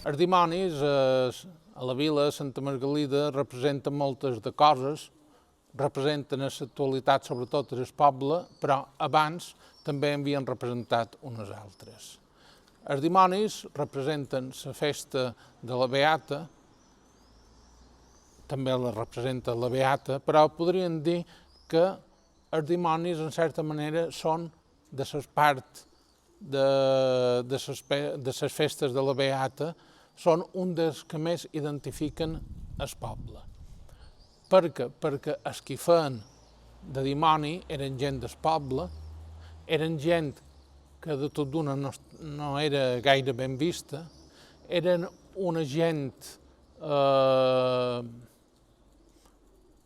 Els dimonis a la vila de Santa Margalida representen moltes de coses, representen a l'actualitat sobretot el poble, però abans també havien representat unes altres. Els dimonis representen la festa de la Beata, també la representa la Beata, però podríem dir que els dimonis, en certa manera, són de les parts de les festes de la Beata, són un dels que més identifiquen el poble. Per què? Perquè els que feien de dimoni eren gent del poble, eren gent que de tot d'una no era gaire ben vista, eren una gent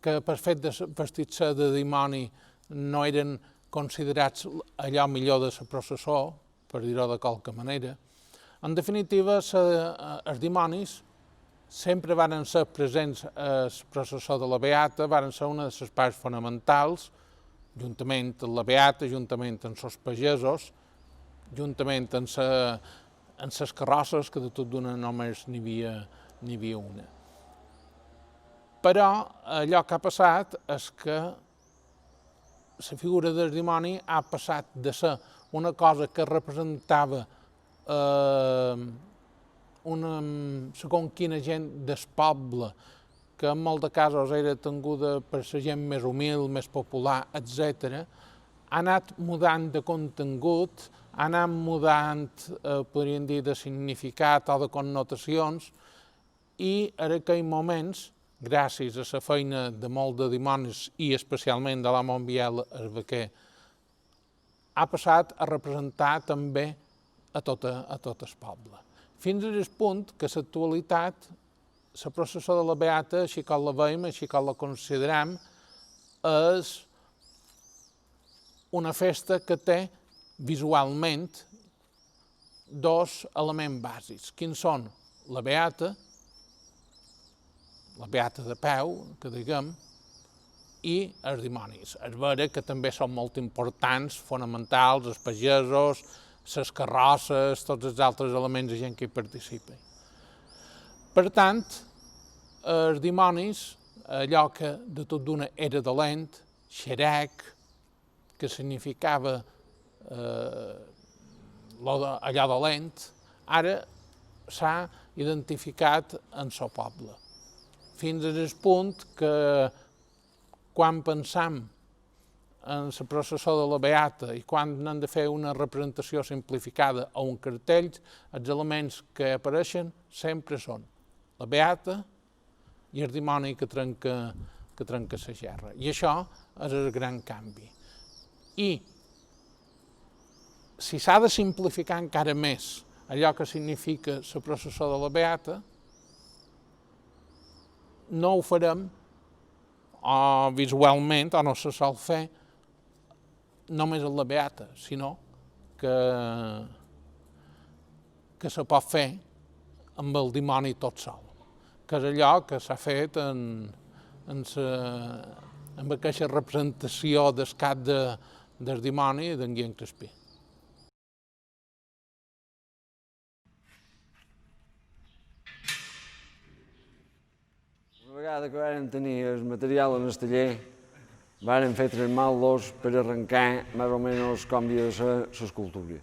que per fet de vestir-se de dimoni no eren considerats allò millor de la processó, per dir-ho de qualque manera. En definitiva, els dimonis sempre van ser presents a la processó de la Beata, van ser una de les parts fonamentals, juntament amb la Beata, juntament amb els pagesos, juntament amb les carrosses, que de tot d'una només n'hi havia una. Però allò que ha passat és que la figura del dimoni ha passat de ser una cosa que representava segons quina gent del poble, que en molts casos era tinguda per la gent més humil, més popular, etc., ha anat mudant de contingut, ha anat mudant, podríem dir, de significat o de connotacions, i en aquells moments, gràcies a la feina de molts de dimonis i especialment de l'amo Biel Arbequer, ha passat a representar també a tot el poble. Fins al punt que a l'actualitat la processó de la Beata, així com la veiem, així com la considerem, és una festa que té visualment dos elements bàsics. Quins són? La Beata de peu, que diguem, i els dimonis. És vera que també són molt importants, fonamentals, els pagesos, les carrosses, tots els altres elements de gent que hi participa. Per tant, els dimonis, allò que de tot d'una era dolent, xerec, que significava allò dolent, ara s'ha identificat en el poble. Fins al punt que quan pensam en la processó de la Beata i quan n'hem de fer una representació simplificada o un cartell, els elements que apareixen sempre són la Beata i el dimoni que trenca la gerra. I això és el gran canvi. I si s'ha de simplificar encara més allò que significa la processó de la Beata, no ho farem visualment, o no se sol fer, només amb la Beata, sinó que se pot fer amb el dimoni tot sol, que és allò que s'ha fet amb aquesta representació del cap del dimoni d'en Guillem Crespí. Una vegada que vam tenir el material en el taller, vam fer trasmar-los per arrencar més o menys com havia de ser l'escultura.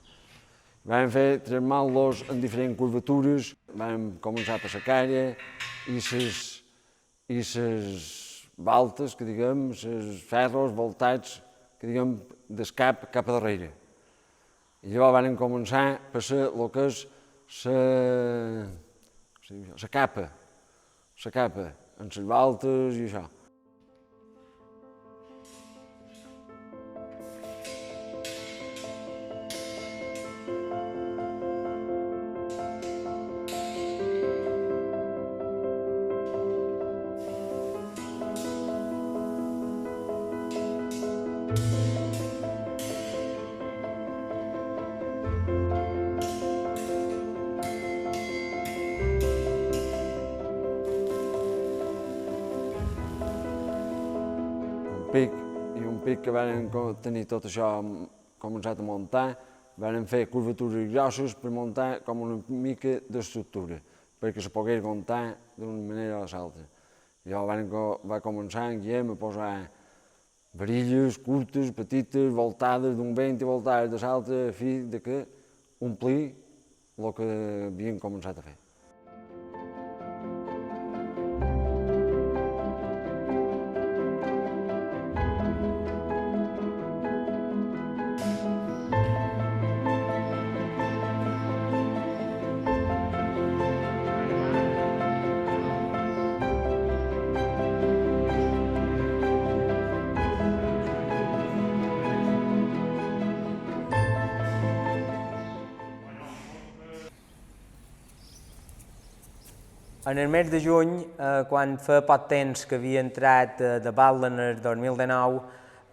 Vam fer trasmar-los en diferents curvatures, vam començar per la cara i les voltes, que diguem, els ferros voltats, que diguem, del cap a darrere. I llavors vam començar per el que és la capa, amb les voltes i això. Un pic que vam tenir tot això començat a muntar, vam fer curvatures grosses per muntar com una mica d'estructura. perquè se pogués comptar d'una manera o l'altra. Llavors va començar en Guillem a posar varilles curtes, petites, voltades d'un vent i voltades de l'altre, a fi de que omplir el que havien començat a fer. En el mes de juny, quan fa poc temps que havia entrat de Batlle en el 2019,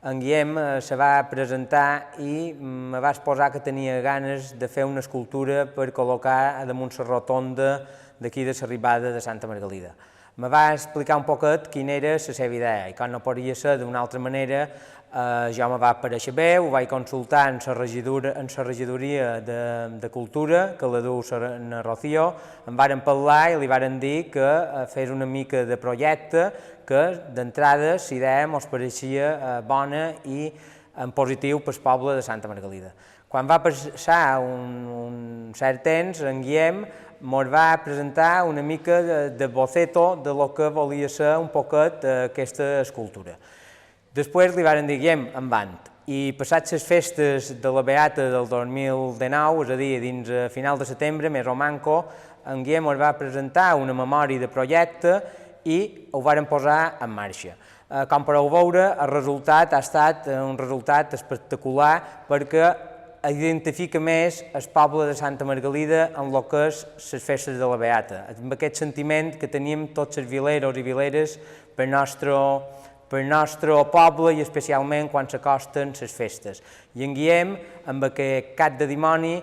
en Guillem se va presentar i me va exposar que tenia ganes de fer una escultura per col·locar damunt la rotonda d'aquí de l'arribada de Santa Margalida. Me va explicar un poquet quina era la seva idea i com no podria ser d'una altra manera. Jo me va aparèixer bé, ho vaig consultar en la regidoria de Cultura, que la du en Rocío, em varen parlar i li varen dir que fes una mica de projecte, que d'entrada la idea ens pareixia bona i en positiu pel poble de Santa Margalida. Quan va passar un cert temps, en Guillem ens va presentar una mica de boceto de lo que volia ser un poquet aquesta escultura. Després li varen dir, Guillem, endavant. I passats les festes de la Beata del 2019, és a dir, dins a final de setembre, mes o manco, en Guillem ens va presentar una memòria de projecte i ho varen posar en marxa. Com podeu veure, el resultat ha estat un resultat espectacular perquè identifica més el poble de Santa Margalida en el que és les festes de la Beata, amb aquest sentiment que teníem tots els vileros i vileres pel nostre poble i especialment quan s'acosten les festes. I en Guillem, amb aquest cap de dimoni,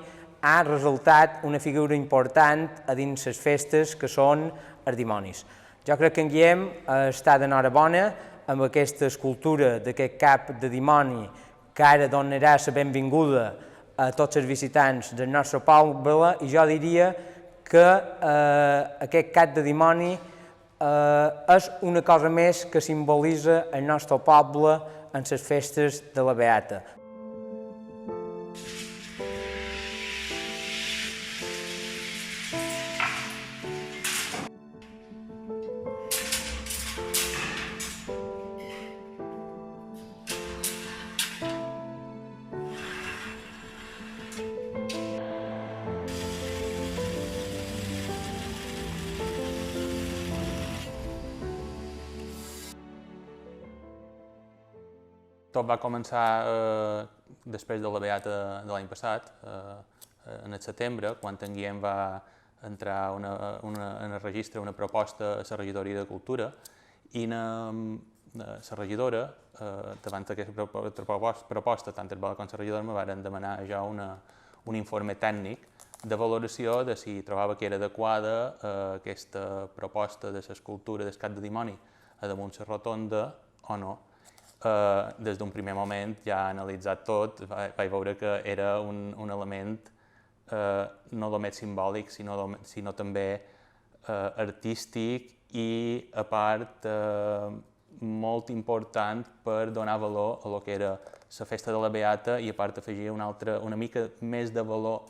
ha resultat una figura important a dins les festes que són els dimonis. Jo crec que en Guillem està d'enhorabona amb aquesta escultura d'aquest cap de dimoni que ara donarà la benvinguda a tots els visitants del nostre poble i jo diria que aquest cap de dimoni és una cosa més que simbolitza el nostre poble en les festes de la Beata. Tot va començar després de la Beata de l'any passat, en el setembre, quan en Guillem va entrar en el registre una proposta a la regidoria de Cultura i la regidora, davant d'aquesta proposta, tant el Bala com la regidora, me van demanar ja un informe tècnic de valoració de si trobava que era adequada aquesta proposta de l'escultura del cap de dimoni a damunt la rotonda o no. Des d'un primer moment, ja analitzat tot, vaig veure que era un element no només simbòlic, sinó també artístic i, a part, molt important per donar valor a lo que era la festa de la Beata i, a part, afegir una mica més de valor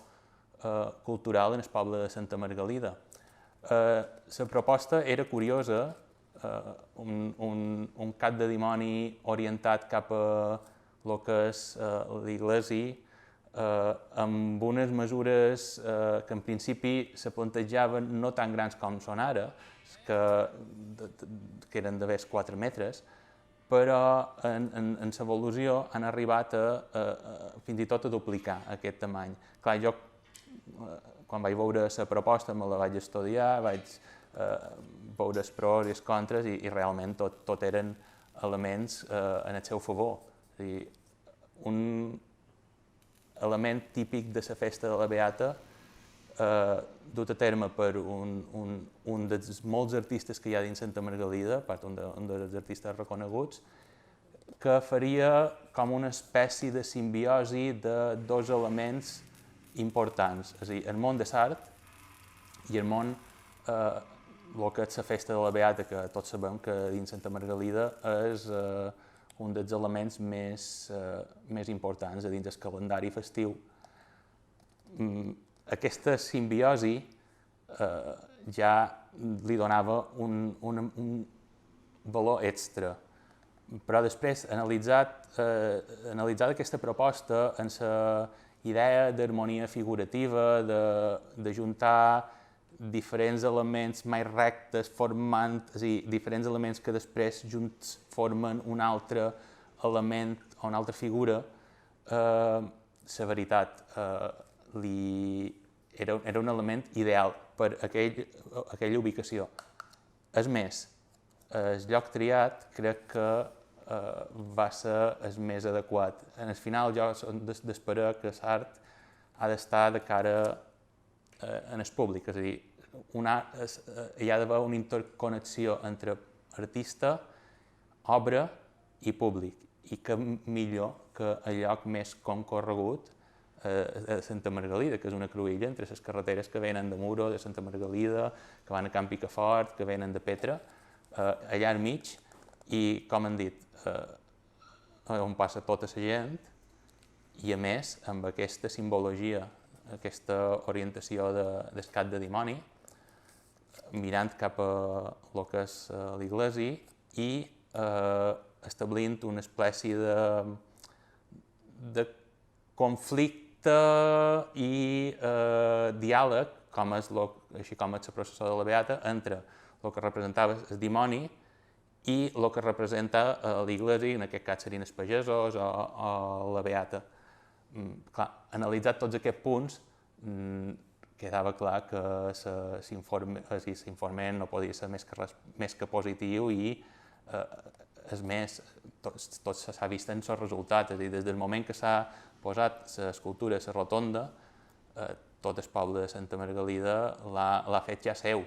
cultural en el poble de Santa Margalida. La proposta era curiosa, un cap de dimoni orientat cap a el que és l'església, amb unes mesures que en principi se plantejaven no tan grans com són ara, que eren d'haver 4 metres, però en l'evolució han arribat fins i tot a duplicar aquest tamany. Clar, jo, quan vaig veure la proposta, me la vaig estudiar, vaig veure els pros i els contres i realment tot eren elements en el seu favor. És a dir, un element típic de la festa de la Beata dut a terme per un dels molts artistes que hi ha dins Santa Margalida, a part un dels artistes reconeguts, que faria com una espècie de simbiosi de dos elements importants, és a dir, el món de l'art i el món el que és la festa de la Beata, que tots sabem que dins Santa Margalida és un dels elements més importants dins del calendari festiu. Aquesta simbiosi ja li donava un valor extra. Però després, analitzada aquesta proposta en la idea d'harmonia figurativa, d'ajuntar diferents elements més rectes formant, és a dir, diferents elements que després junts formen un altre element o una altra figura, la veritat, era un element ideal per aquella ubicació. És més, el lloc triat crec que va ser el més adequat. En el final jo soc d'esperar que l'art ha d'estar de cara en el públic, és a dir, hi ha d'haver una interconnexió entre artista, obra i públic, i que millor que el lloc més concorregut a Santa Margalida, que és una cruïlla entre les carreteres que venen de Muro, de Santa Margalida, que van a Camp Picafort, que venen de Petra, allà al mig, i, com han dit, on passa tota la gent, i a més, amb aquesta simbologia, aquesta orientació del cap de dimoni, mirant cap a el que és l'església i establint una espècie de conflicte i diàleg, així com és la processó de la Beata, entre el que representava el dimoni i el que representa l'església, en aquest cas serien els pagesos o la Beata. Clar, analitzat tots aquests punts, quedava clar que l'informe no podia ser més que positiu i, és més, tot s'ha vist en els resultats. És a dir, des del moment que s'ha posat l'escultura a la rotonda, tot el poble de Santa Margalida l'ha fet ja seu.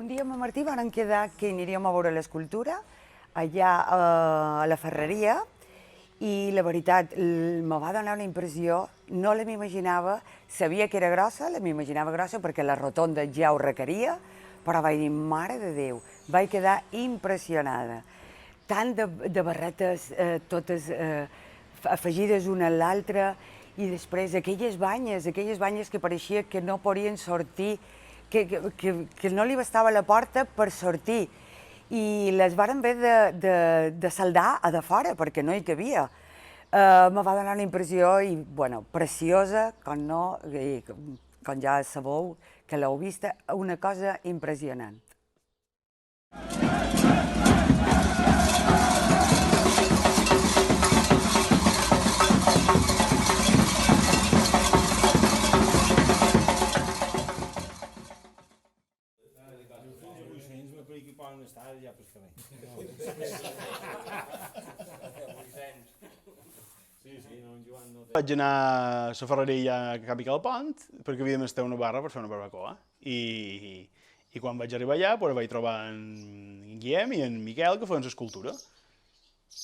Un dia amb en Martí vam quedar que aniríem a veure l'escultura allà a la ferreria i la veritat me va donar una impressió, no la m'imaginava, sabia que era grossa, la m'imaginava grossa perquè la rotonda ja ho requeria, però vaig dir, mare de Déu, vaig quedar impressionada. Tant de barretes, totes afegides una a l'altra, i després aquelles banyes que pareixia que no podien sortir, que no li bastava la porta per sortir. I les varen haver de saldar a de fora, perquè no hi cabia. Me va donar una impressió, preciosa, com ja sabeu, que l'heu vista, una cosa impressionant. Vaig anar a la ferreria a Can Picar del Pont perquè havia d'estar una barra per fer una barbacoa. I quan vaig arribar allà vaig trobar en Guillem i en Miquel que feien l'escultura.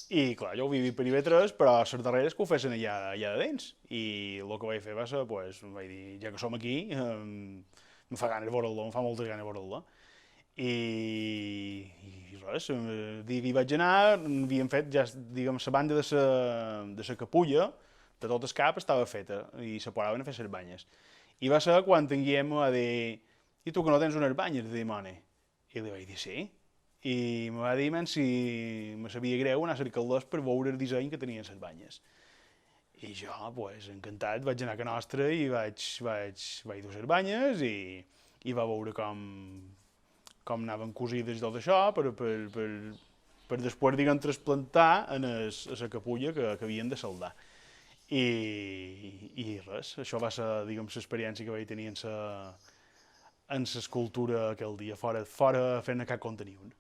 I clar, jo ho vivia per IB3, però les darreres que ho fessin allà de dins. I el que vaig fer va ser, vaig dir, ja que som aquí, em fa ganes de veure-lo, em fa moltes ganes de veure-lo. i res, el dia que hi vaig anar havíem fet ja, diguem, la banda de la capulla, de tot el cap estava feta i se posaven a fer les banyes. I va ser quan en Guillem em va dir i tu que no tens unes banyes de dimoni? I li vaig dir sí. I em va dir si me sabia greu anar a cercar-les per veure el disseny que tenien les banyes. I jo, pues, encantat, vaig anar a Can Nostra i vaig dur les banyes i va veure com anaven cosides i tot això per després, diguem, trasplantar a la capulla que havien de saldar. I res, això va ser, diguem, l'experiència que vaig tenir en l'escultura aquell dia, fora fent cap compte ni un.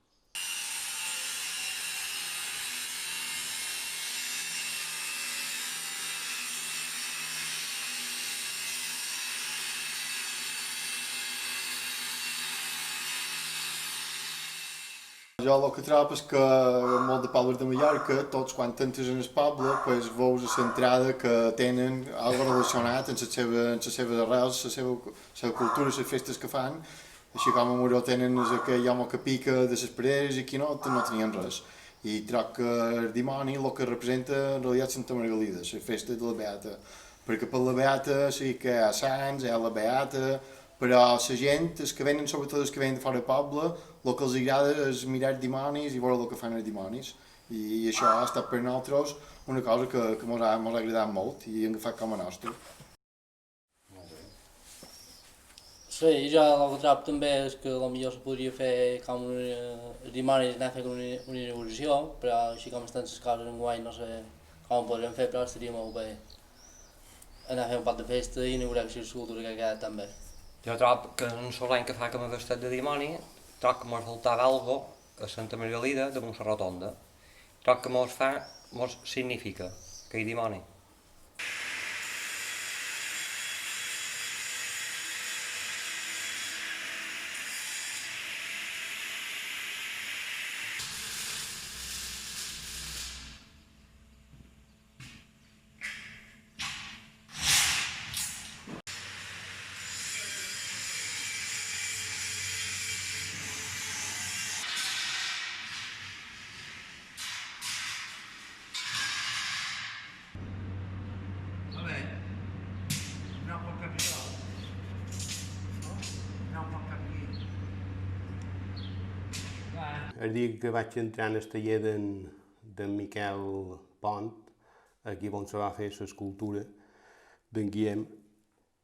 Jo el que trobo és que molt de pobles de Mallorca, tots quan entres en el poble, pues, veus l'entrada que tenen algo relacionat amb les seves arrels, la seva cultura, les festes que fan, així com a Moró tenen aquell home que pica de les paredes i aquí no tenien res. I trobo que el dimoni el que representa en realitat Santa Margalida, la festa de la Beata, perquè per la Beata sí que hi ha sants, hi ha la Beata, però la gent, els que venen, sobretot els que venen de fora del poble, el que els agrada és mirar dimonis i veure el que fan els dimonis. I això ha estat per nosaltres una cosa que ens ha agradat molt i hem agafat com a nostra. Sí, jo el que trobo també és que potser se podria fer com els dimonis anar a fer una inauguració, però així com estan les coses enguany no sé com ho podrem fer, però estaria molt bé anar a fer un pot de festa i inaugurar aquesta escultura que ha quedat tan bé. Jo trobo que en l'any que fa com a vestit de dimoni, trobo que mos faltava algo a Santa Margalida damunt la rotonda. Trobo que mos significa que hi dimoni. El dia que vaig entrar en el taller d'en Miquel Pont, aquí on se va fer l'escultura d'en Guillem,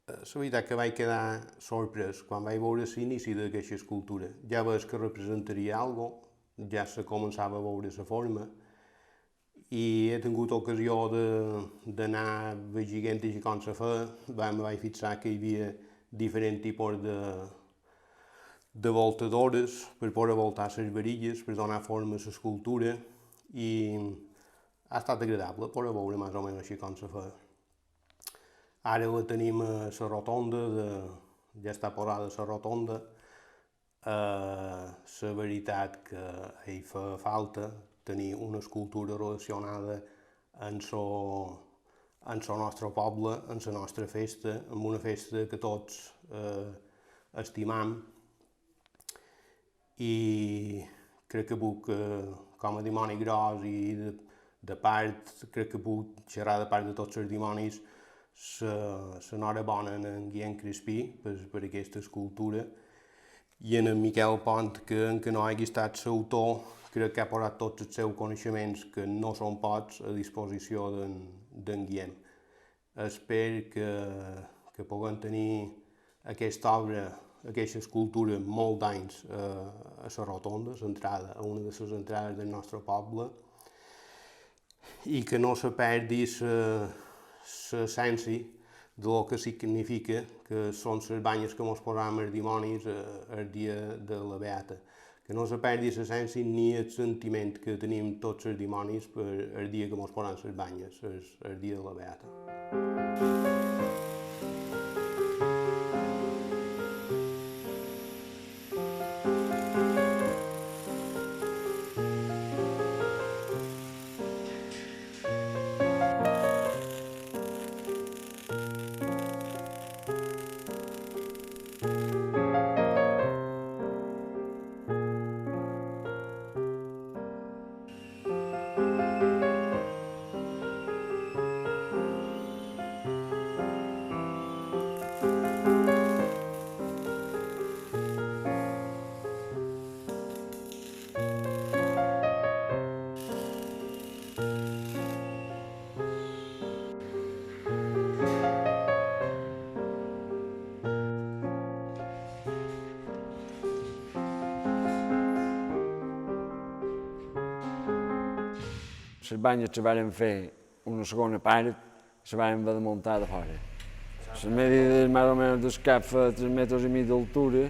la veritat que vaig quedar sorprès quan vaig veure l'inici d'aquesta escultura. Ja veig que representaria alguna cosa, ja se començava a veure la forma, i he tingut ocasió d'anar veient així com se feia. Me vaig fixar que hi havia diferents tipus de voltadores per poder voltar les varilles, per donar forma a l'escultura, i ha estat agradable poder veure més o menys així com se feia. Ara la tenim a la rotonda, ja està posada a la rotonda. La veritat que hi fa falta tenir una escultura relacionada amb el nostre poble, amb la nostra festa, amb una festa que tots estimam. I crec que puc, com a dimoni gros i de part, crec que puc xerrar de part de tots els dimonis l'enhorabona en Guillem Crispí per aquesta escultura, i en Miquel Pont, que encara no hagi estat l'autor, crec que ha posat tots els seus coneixements, que no són pocs, a disposició d'en Guillem. Espero que puguem tenir aquesta obra, aquesta escultura, molt d'anys a la rotonda, a una de les entrades del nostre poble, i que no se perdi l'essència del que significa, que són les banyes que ens posàvem els dimonis el dia de la Beata. Que no se perdi l'essència ni el sentiment que tenim tots els dimonis per el dia que ens posàvem les banyes, el dia de la Beata. les banyes se varen fer una segona part, se varen haver de muntar de fora. Les medides més o menys d'escap fa 3 metres i mig d'altura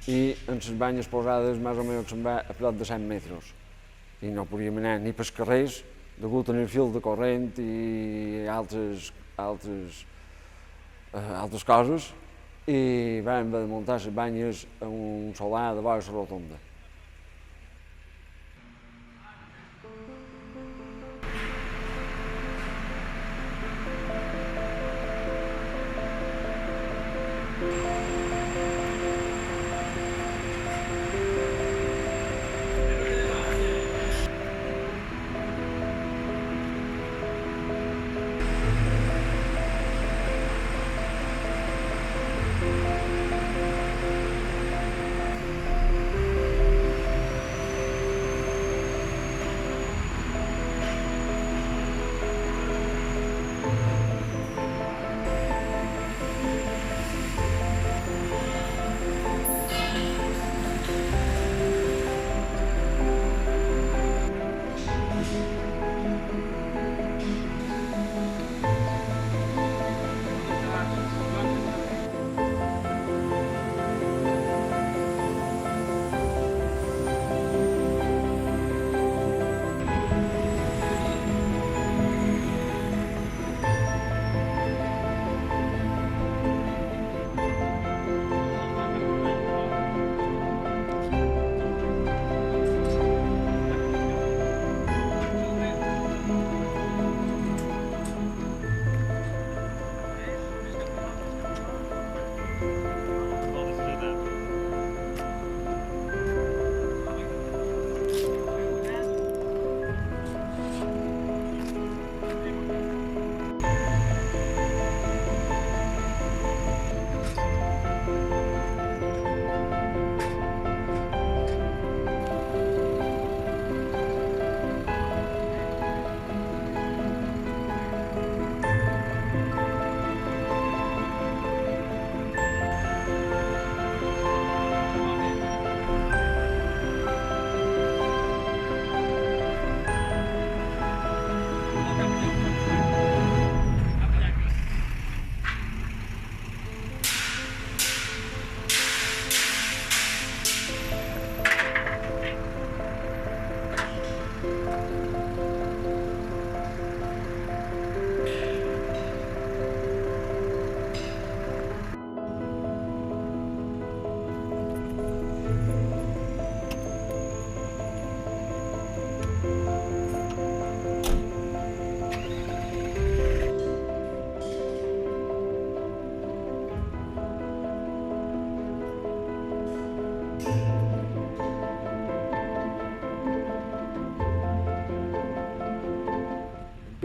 i en les banyes posades més o menys se'n va a prop de 100 metres. I no podíem anar ni pels carrers, degut al fil de corrent i altres coses, i vam haver de muntar les banyes en un solar de vora la rotonda.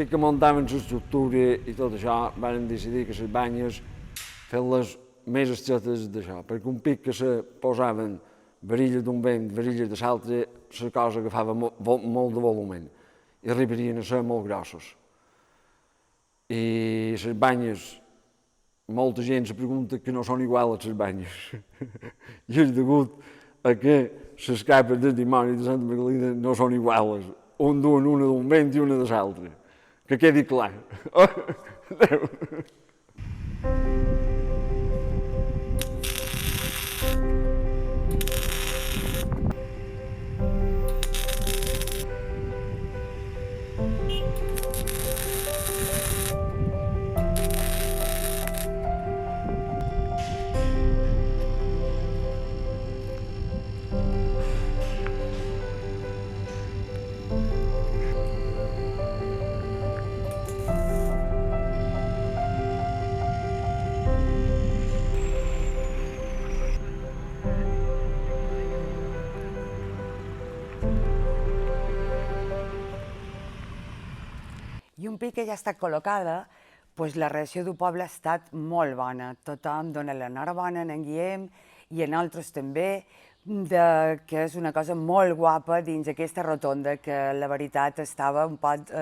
Després que muntaven l'estructura i tot això, vam decidir que les banyes fer-les més estretes d'això, perquè un pic que se posaven varilles d'un vent, varilles de l'altre, la cosa agafava molt de volumen i arribarien a ser molt grossos. I les banyes, molta gent se pregunta que no són iguals les banyes. I és degut a que les capes del dimoni de Santa Magdalena no són iguals. Un duen una d'un vent i una de l'altre. Que quedi clar. Adéu. I un pic que ja ha estat col·locada, doncs la reacció del poble ha estat molt bona. Tothom dona l'enhorabona en Guillem i en altres també, que és una cosa molt guapa dins aquesta rotonda, que la veritat estava un poc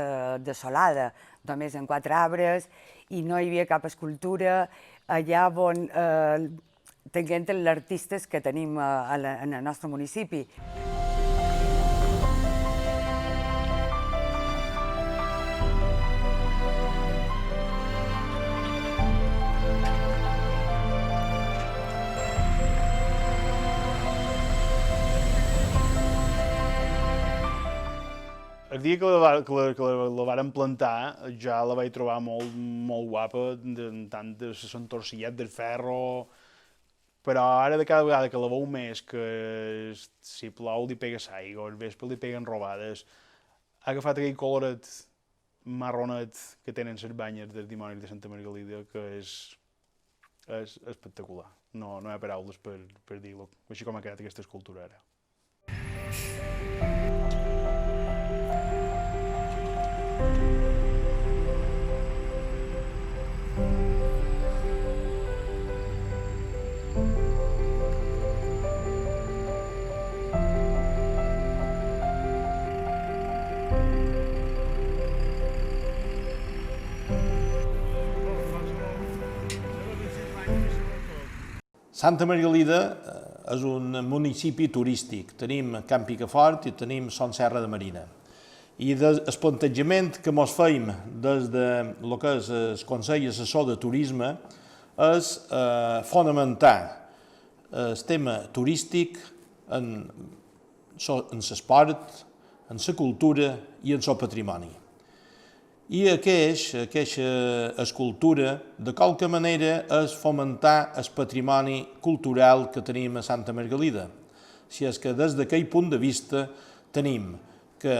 desolada, només en 4 arbres i no hi havia cap escultura. Allà on tinguem els artistes que tenim en el nostre municipi. El dia que la varen plantar ja la vaig trobar molt guapa, tant de l'entorsillat del ferro, però ara de cada vegada que la veu més, que si plou li pega l'aigua, al vespre li peguen robades, ha agafat aquell coloret marronet que tenen les banyes dels dimonis de Santa Margalida, que és espectacular. No hi ha paraules per dir-ho, així com ha quedat aquesta escultura ara. Santa Margalida és un municipi turístic. Tenim Camp Picafort i tenim Son Serra de Marina. I el plantejament que ens feim des del que és el Consell Assessor de Turisme és fonamentar el tema turístic en l'esport, en la cultura i en el patrimoni. I aquesta escultura, de qualque manera, és fomentar el patrimoni cultural que tenim a Santa Margalida. Si és que des d'aquell punt de vista tenim que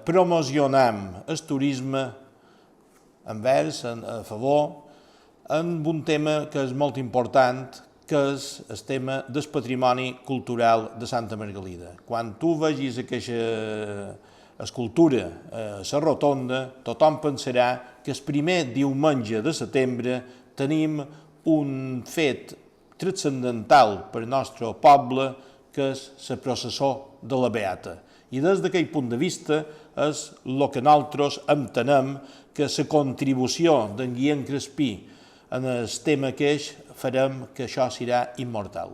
promocionam el turisme envers, a favor, en un tema que és molt important, que és el tema del patrimoni cultural de Santa Margalida. Quan tu vegis aquesta escultura a la rotonda, tothom pensarà que el primer diumenge de setembre tenim un fet transcendental per al nostre poble, que és la processó de la Beata. I des d'aquell punt de vista és el que nosaltres entenem que la contribució d'en Guillem Crespí en el tema farem que això serà immortal.